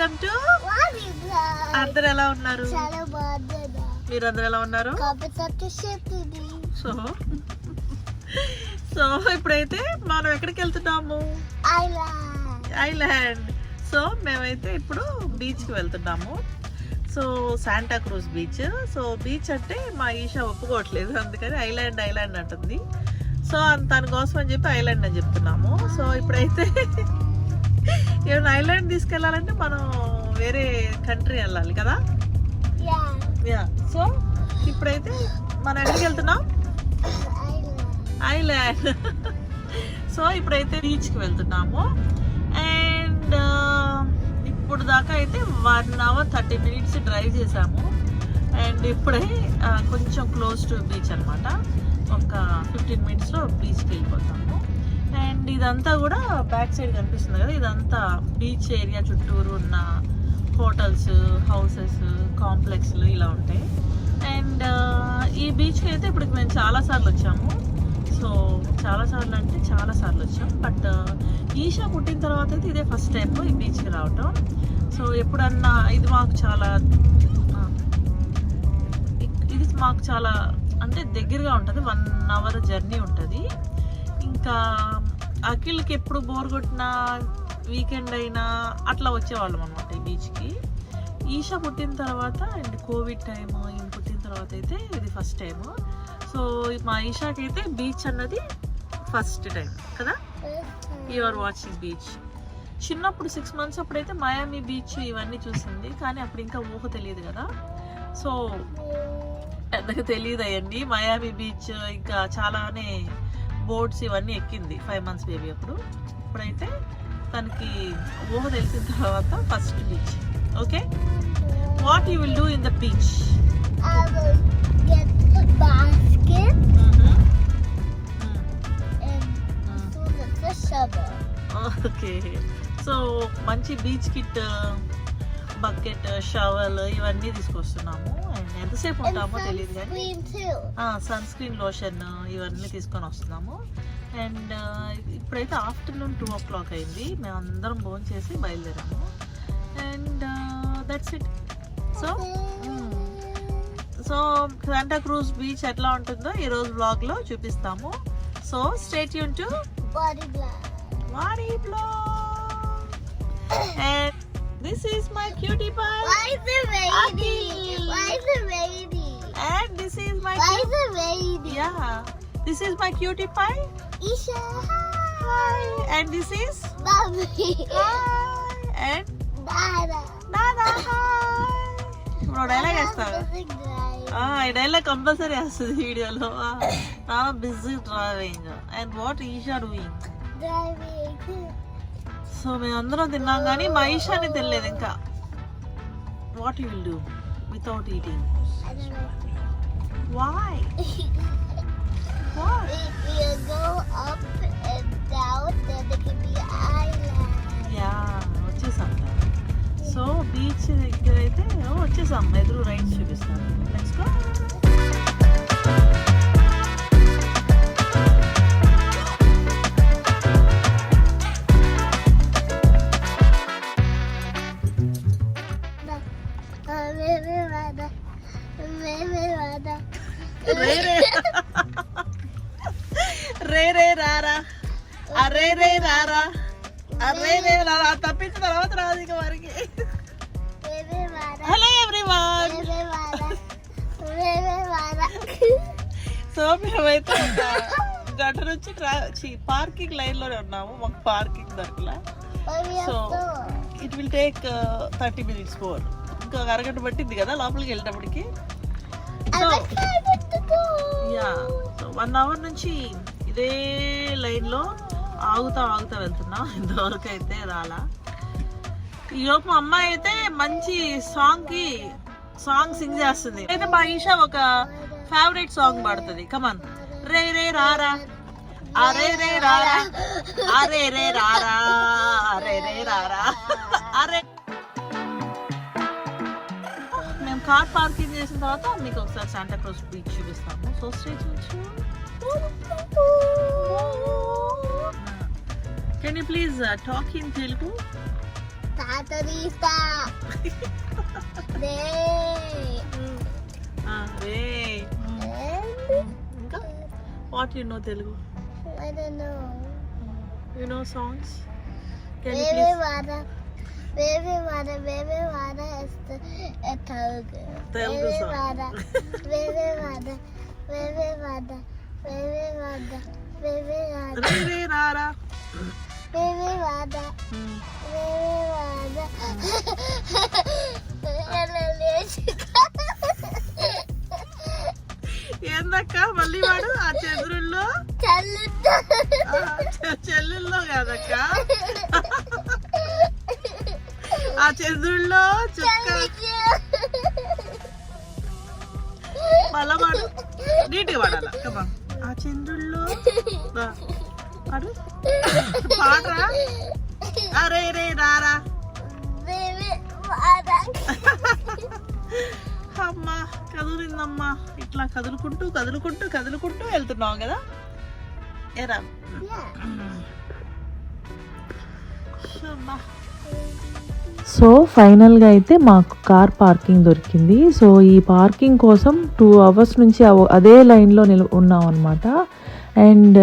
Welcome to అందరు ఎలా ఉన్నారు? మీరు అందరు ఎలా ఉన్నారు? సో ఇప్పుడైతే మనం ఎక్కడికి వెళ్తున్నాము? ఐలాండ్. సో మేమైతే ఇప్పుడు బీచ్కి వెళ్తున్నాము. So Santa cruise beach. So beach అంటే మా ఈషా ఒప్పుకోవట్లేదు, అందుకని ఐలాండ్ ఐలాండ్ అంటుంది. సో దానికోసం అని చెప్పి ఐలాండ్ అని చెప్తున్నాము. సో ఇప్పుడైతే ఏమైనా ఐలాండ్ తీసుకెళ్ళాలంటే మనం వేరే కంట్రీ వెళ్ళాలి కదా. యా. సో ఇప్పుడైతే మనం ఎక్కడికి వెళ్తున్నాం? ఐలాండ్. సో ఇప్పుడైతే బీచ్కి వెళ్తున్నాము. అండ్ ఇప్పుడు దాకా అయితే 1 hour 30 minutes డ్రైవ్ చేసాము. అండ్ ఇప్పుడే కొంచెం క్లోజ్ టు బీచ్ అనమాట. ఒక 15 minutesలో బీచ్కి వెళ్ళిపోతాము. అండ్ ఇదంతా కూడా బ్యాక్ సైడ్ కనిపిస్తుంది కదా, ఇదంతా బీచ్ ఏరియా చుట్టూరు ఉన్న హోటల్స్, హౌసెస్, కాంప్లెక్స్లు ఇలా ఉంటాయి. అండ్ ఈ బీచ్కి అయితే ఇప్పుడు మేము చాలాసార్లు వచ్చాము. సో చాలాసార్లు అంటే చాలాసార్లు వచ్చాం. బట్ ఈషా పుట్టిన తర్వాత అయితే ఇదే ఫస్ట్ టైం ఈ బీచ్కి రావటం. సో ఎప్పుడన్నా ఇది మాకు చాలా అంటే దగ్గరగా ఉంటుంది. 1 hour జర్నీ ఉంటుంది. ఇంకా అఖిల్కి ఎప్పుడు బోర్ కొట్టినా వీకెండ్ అయినా అట్లా వచ్చేవాళ్ళం అనమాట ఈ బీచ్కి. ఈషా పుట్టిన తర్వాత అండ్ కోవిడ్ టైమ్ ఈయన పుట్టిన తర్వాత అయితే ఇది ఫస్ట్ టైం. సో మా ఈషాకి అయితే బీచ్ అన్నది ఫస్ట్ టైం కదా. You are watching beach. చిన్నప్పుడు 6 months అప్పుడైతే మయామి బీచ్ ఇవన్నీ చూసింది, కానీ అప్పుడు ఇంకా ఊహ తెలియదు కదా. సో పెద్దగా తెలియదు అవన్నీ. మయామి బీచ్ ఇంకా చాలానే బోట్స్ ఇవన్నీ ఎక్కింది 5 months బేబీ అప్పుడు. ఇప్పుడైతే తనకి ఊహ తెలిసిన తర్వాత first beach. Okay, what you will do in the beach? Okay. So మంచి బీచ్ కిట్, బకెట్, షవల్ ఇవన్నీ తీసుకొస్తున్నాము. అండ్ ఎంతసేపు ఉంటామో తెలియదు కానీ సన్ స్క్రీన్, లోషన్ ఇవన్నీ తీసుకొని వస్తున్నాము. అండ్ ఇప్పుడైతే ఆఫ్టర్నూన్ 2 o'clock అయింది. మేమందరం భోజనం చేసి బయలుదేరాము. And that's it. So Santa cruise beach ఎట్లా ఉంటుందో ఈరోజు వ్లాగ్లో చూపిస్తాము. So stay tune to Wadi Vlog. And this is my cutie pie. Why is it raining? Why is it raining? And this is my Why is it raining? yeah. This is my cutie pie. Isha. Hi. And this is Mommy. hi. And Dada. Nana. Hi. ఇప్పుడు dialogue వేస్తావు. ఈ dialogue compulsory వస్తుంది వీడియోలో. Busy driving. And what Isha doing? Driving. So మేమందరం తిన్నాం కానీ మా ఈషాని తినలేదు ఇంకా. What you will do without eating? I don't know. Why? Why? We'll go up and down, then it can be an island. Yeah, వచ్చేసాం. సో బీచ్ దగ్గర అయితే వచ్చేసాం. ఎదురు రైడ్ చూపిస్తాను. Let's go. రే రారా, అరే రే రారా, అరే రే రారా. తప్పించిన తర్వాత రాదు ఇక వారికి. Hello everyone. సో మేమైతే గంట నుంచి పార్కింగ్ లైన్లోనే ఉన్నాము. మాకు పార్కింగ్ దొరకలా. So it will take 30 minutes more. ఇంకా అరగంట పట్టింది కదా లోపలికి వెళ్ళేటప్పటికి. సో యా, సో 1 hour నుంచి ఇదే లైన్లో ఆగుతా వెళ్తున్నా. ఇంతవరకు అయితే రాలా. ఈలోపు మా అమ్మాయి అయితే మంచి సాంగ్ సింగ్ చేస్తుంది. అయితే మా ఈషా ఒక ఫేవరెట్ సాంగ్ పాడుతుంది. కమాన్. రే రే రారా, అరే రే రారా, అరే రే రారా, అరే రే రారా, అరే. మేము కార్ పార్కింగ్ చేసిన తర్వాత మీకు ఒకసారి శాంటా క్రూజ్ బీచ్ చూపిస్తాము. So stay tune. Can you please talk in Telugu? Tatarita. రే ఇంకా what you know Telugu? I don't know. You know songs? Can you Baby please? Baby Vada is the Telugu. Telugu song. Baby Vada. Baby Vada. Baby Vada. Baby Vada. రే రే రారా. Baby Vada. Baby Vada. ఏందక్క మళ్ళీ వాడు ఆ చంద్రుల్లో చెల్లుల్లో కాదక్క, ఆ చంద్రుల్లో చుక్క మళ్ళా వాడు నీట్గా వాడాల. కమా ఆ చంద్రుల్లో పాడు పాడరా. అరే రే రారా. అమ్మా కదులిందమ్మా, ఇట్లా కదులుకుంటూ వెళ్తున్నావు కదా. ఎరా సో ఫైనల్గా అయితే మాకు కార్ పార్కింగ్ దొరికింది. సో ఈ పార్కింగ్ కోసం 2 hours నుంచి అదే లైన్లో ఉన్నాం అనమాట. అండ్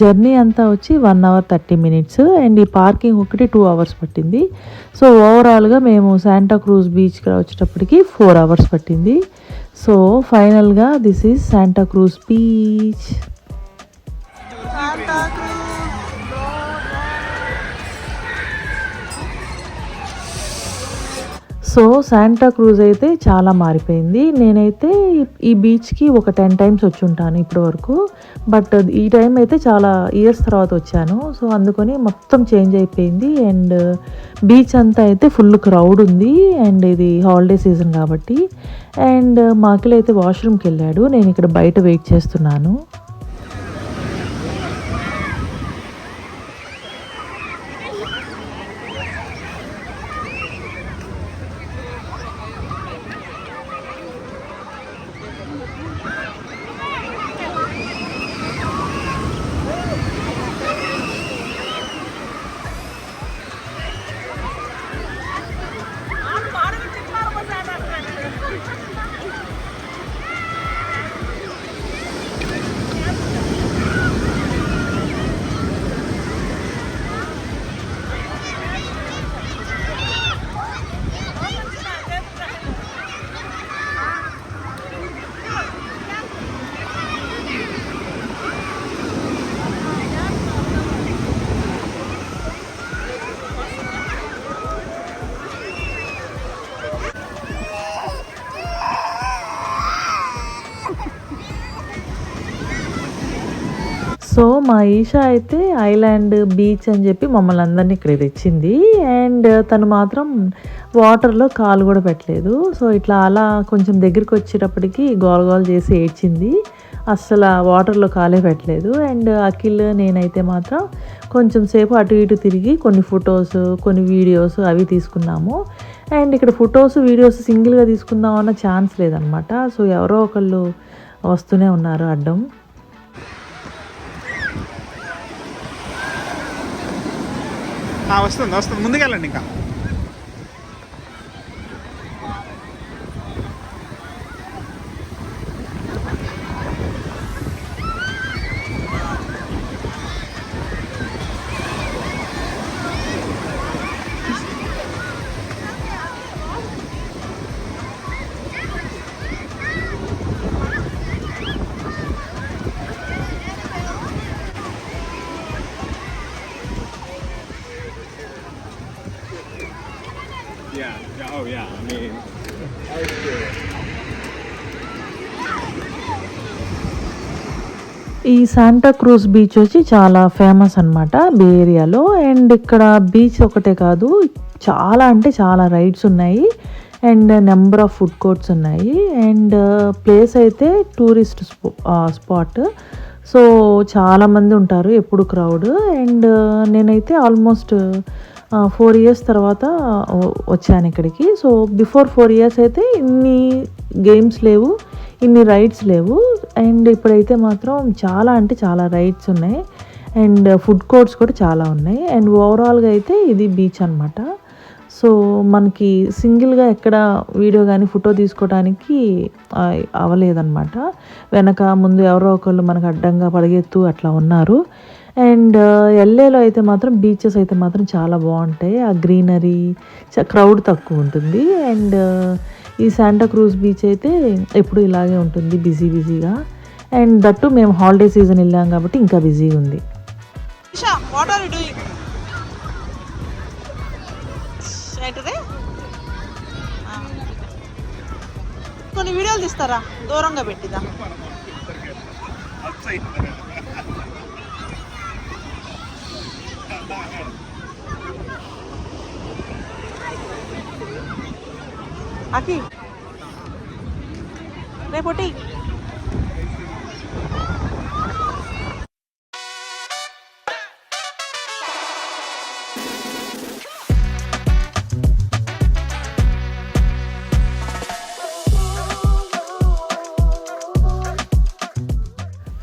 జర్నీ అంతా వచ్చి 1 hour 30 minutes అండ్ ఈ పార్కింగ్ ఒకటి 2 hours పట్టింది. సో ఓవరాల్గా మేము శాంటా క్రూజ్ బీచ్కి వచ్చేటప్పటికి 4 hours పట్టింది. సో ఫైనల్గా this is Santa cruise beach. So Santa cruise అయితే చాలా మారిపోయింది. నేనైతే ఈ బీచ్కి ఒక 10 times వచ్చి ఉంటాను ఇప్పటి వరకు. బట్ ఈ టైం అయితే చాలా ఇయర్స్ తర్వాత వచ్చాను. సో అందుకని మొత్తం చేంజ్ అయిపోయింది. అండ్ బీచ్ అంతా అయితే ఫుల్ క్రౌడ్ ఉంది. అండ్ ఇది హాలిడే సీజన్ కాబట్టి. అండ్ మా అఖిల్ అయితే వాష్రూమ్కి వెళ్ళాడు. నేను ఇక్కడ బయట వెయిట్ చేస్తున్నాను. సో మా ఈషా అయితే ఐలాండ్ బీచ్ అని చెప్పి మమ్మల్ని అందరినీ ఇక్కడ తెచ్చింది. అండ్ తను మాత్రం వాటర్లో కాలు కూడా పెట్టలేదు. సో ఇట్లా అలా కొంచెం దగ్గరికి వచ్చేటప్పటికి గోల్ చేసి ఏడ్చింది. అస్సలు వాటర్లో కాలే పెట్టలేదు. అండ్ అఖిల్ నేనైతే మాత్రం కొంచెం సేపు అటు ఇటు తిరిగి కొన్ని ఫొటోస్ కొన్ని వీడియోస్ అవి తీసుకున్నాము. అండ్ ఇక్కడ ఫొటోస్ వీడియోస్ సింగిల్గా తీసుకుందాం అన్న ఛాన్స్ లేదనమాట. సో ఎవరో ఒకళ్ళు వస్తూనే ఉన్నారు అడ్డం. వస్తుంది ముందుకెళ్ళండి ఇంకా. Yeah. Oh yeah. I mean, that was good. ఈ శాంటా క్రూజ్ బీచ్ వచ్చి చాలా ఫేమస్ అనమాట బే ఏరియాలో. అండ్ ఇక్కడ బీచ్ ఒకటే కాదు, చాలా అంటే చాలా రైడ్స్ ఉన్నాయి. And number of food courts ఉన్నాయి. అండ్ ప్లేస్ అయితే టూరిస్ట్ స్పాట్. సో చాలామంది ఉంటారు, ఎప్పుడు క్రౌడ్. అండ్ నేనైతే ఆల్మోస్ట్ 4 years తర్వాత వచ్చాను ఇక్కడికి. సో బిఫోర్ 4 years అయితే ఇన్ని గేమ్స్ లేవు, ఇన్ని రైడ్స్ లేవు. అండ్ ఇప్పుడైతే మాత్రం చాలా అంటే చాలా రైడ్స్ ఉన్నాయి. అండ్ ఫుడ్ కోర్ట్స్ కూడా చాలా ఉన్నాయి. అండ్ ఓవరాల్గా అయితే ఇది బీచ్ అనమాట. సో మనకి సింగిల్గా ఎక్కడ వీడియో కానీ ఫోటో తీసుకోవడానికి అవ్వలేదన్నమాట. వెనక ముందు ఎవరో ఒకళ్ళు మనకు అడ్డంగా పరిగెత్తు అట్లా ఉన్నారు. అండ్ ఎల్ఏలో అయితే మాత్రం బీచెస్ అయితే మాత్రం చాలా బాగుంటాయి. ఆ గ్రీనరీ క్రౌడ్ తక్కువ ఉంటుంది. అండ్ ఈ శాంటా క్రూజ్ బీచ్ అయితే ఎప్పుడు ఇలాగే ఉంటుంది, బిజీగా. అండ్ దట్టు మేము హాలిడే సీజన్ వెళ్ళాం కాబట్టి ఇంకా బిజీగా ఉంది. What are you doing? కొన్ని వీడియోలు తీస్తారా? దూరంగా పెట్టిదా? అకి రేపటి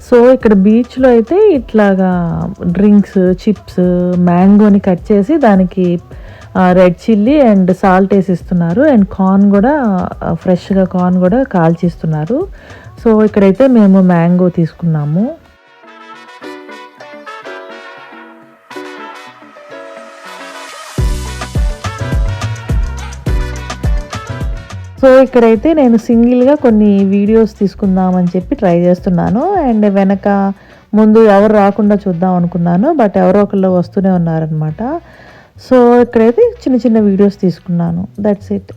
సో ఇక్కడ బీచ్లో అయితే ఇట్లాగా డ్రింక్స్, చిప్స్, మ్యాంగోని కట్ చేసి దానికి రెడ్ చిల్లీ అండ్ సాల్ట్ వేసి ఇస్తున్నారు. అండ్ కార్న్ కూడా ఫ్రెష్గా కార్న్ కూడా కాల్చిస్తున్నారు. సో ఇక్కడైతే మేము మ్యాంగో తీసుకున్నాము. సో ఇక్కడైతే నేను సింగిల్గా కొన్ని వీడియోస్ తీసుకుందామని చెప్పి ట్రై చేస్తున్నాను. అండ్ వెనక ముందు ఎవరు రాకుండా చూద్దాం అనుకున్నాను, బట్ ఎవరో ఒకళ్ళు వస్తూనే ఉన్నారనమాట. సో ఇక్కడైతే చిన్న చిన్న వీడియోస్ తీసుకున్నాను. That's it.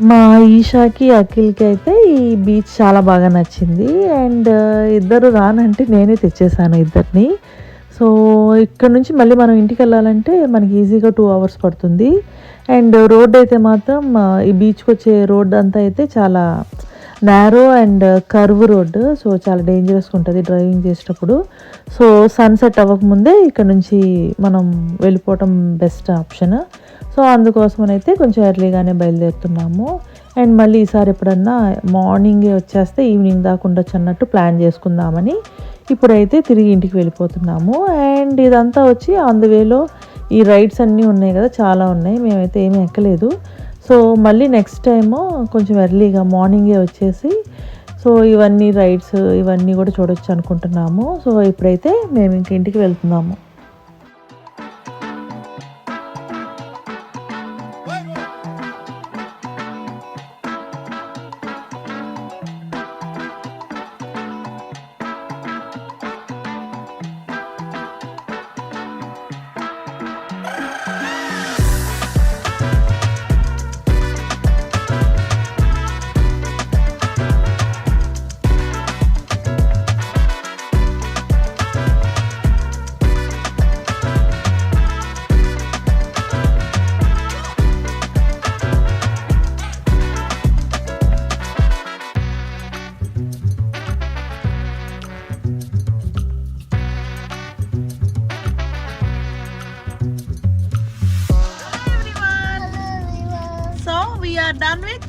మా ఈషాకి, అఖిల్కి అయితే ఈ బీచ్ చాలా బాగా నచ్చింది. అండ్ ఇద్దరు రానంటే నేనే తెచ్చేసాను ఇద్దరిని. సో ఇక్కడ నుంచి మళ్ళీ మనం ఇంటికి వెళ్ళాలంటే మనకి ఈజీగా 2 hours పడుతుంది. అండ్ రోడ్ అయితే మాత్రం ఈ బీచ్కి వచ్చే రోడ్ అంతా అయితే చాలా narrow and curve road. So చాలా డేంజరస్గా ఉంటుంది డ్రైవింగ్ చేసేటప్పుడు. సో సన్సెట్ అవ్వకముందే ఇక్కడ నుంచి మనం వెళ్ళిపోవటం బెస్ట్ ఆప్షన్. సో అందుకోసమనైతే కొంచెం ఎర్లీగానే బయలుదేరుతున్నాము. అండ్ మళ్ళీ ఈసారి ఎప్పుడన్నా మార్నింగే వచ్చేస్తే ఈవినింగ్ దాకా ఉండొచ్చు అన్నట్టు ప్లాన్ చేసుకుందామని ఇప్పుడైతే తిరిగి ఇంటికి వెళ్ళిపోతున్నాము. అండ్ ఇదంతా వచ్చి ఆన్ ది వేలో ఈ రైడ్స్ అన్నీ ఉన్నాయి కదా, చాలా ఉన్నాయి. మేమైతే ఏమీ ఎక్కలేదు. సో మళ్ళీ నెక్స్ట్ టైము కొంచెం ఎర్లీగా మార్నింగే వచ్చేసి సో ఇవన్నీ రైడ్స్ ఇవన్నీ కూడా చూడొచ్చు అనుకుంటున్నాము. సో ఇప్పుడైతే మేము ఇంక ఇంటికి వెళ్తున్నాము. Done with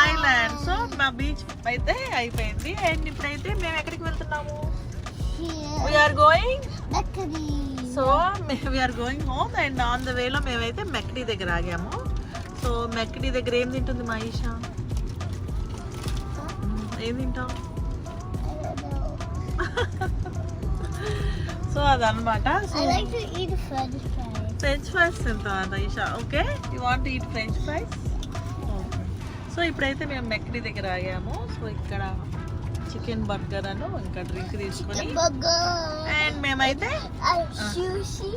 island. సో మా బీచ్ అయితే అయిపోయింది. అండ్ ఇప్పుడైతే మేము ఎక్కడికి వెళ్తున్నాము? We are going so we are going home. And on the వేలో మేమైతే మెక్డీ దగ్గర ఆగాము. సో మెక్డీ దగ్గర ఏం తింటుంది మా ఈషా? ఏం తింటాం? సో అదనమాట. ఫ్రెంచ్ ఫ్రైస్ తింటాం Isha. Okay, you want to eat French fries? So ఇప్పుడైతే మేము మెక్డీ దగ్గర ఆగాము. సో ఇక్కడ చికెన్ బర్గర్ అను ఇంకా డ్రింక్ తీసుకొని Burger. అండ్ మేమైతే Sushi.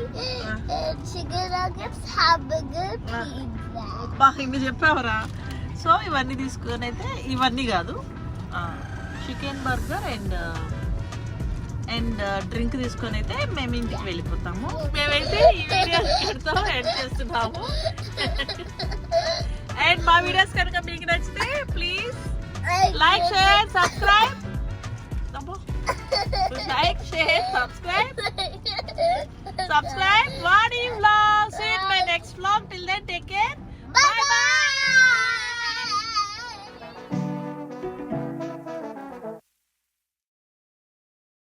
Chicken nuggets. Hamburger. Pizza. బా ఇన్ని చెప్పావరా. సో ఇవన్నీ తీసుకొని అయితే ఇవన్నీ కాదు చికెన్ బర్గర్ అండ్ డ్రింక్ తీసుకొని అయితే మేము ఇంటికి వెళ్ళిపోతాము. మేమైతే ఈ వీడియో ఇక్కడితో ఎండ్ చేస్తున్నాము. అండ్ మా వీడియోస్ కనుక మీకు నచ్చితే please like share subscribe. Like share subscribe. Subscribe Vani Vlog. See you in my next vlog. Till then, take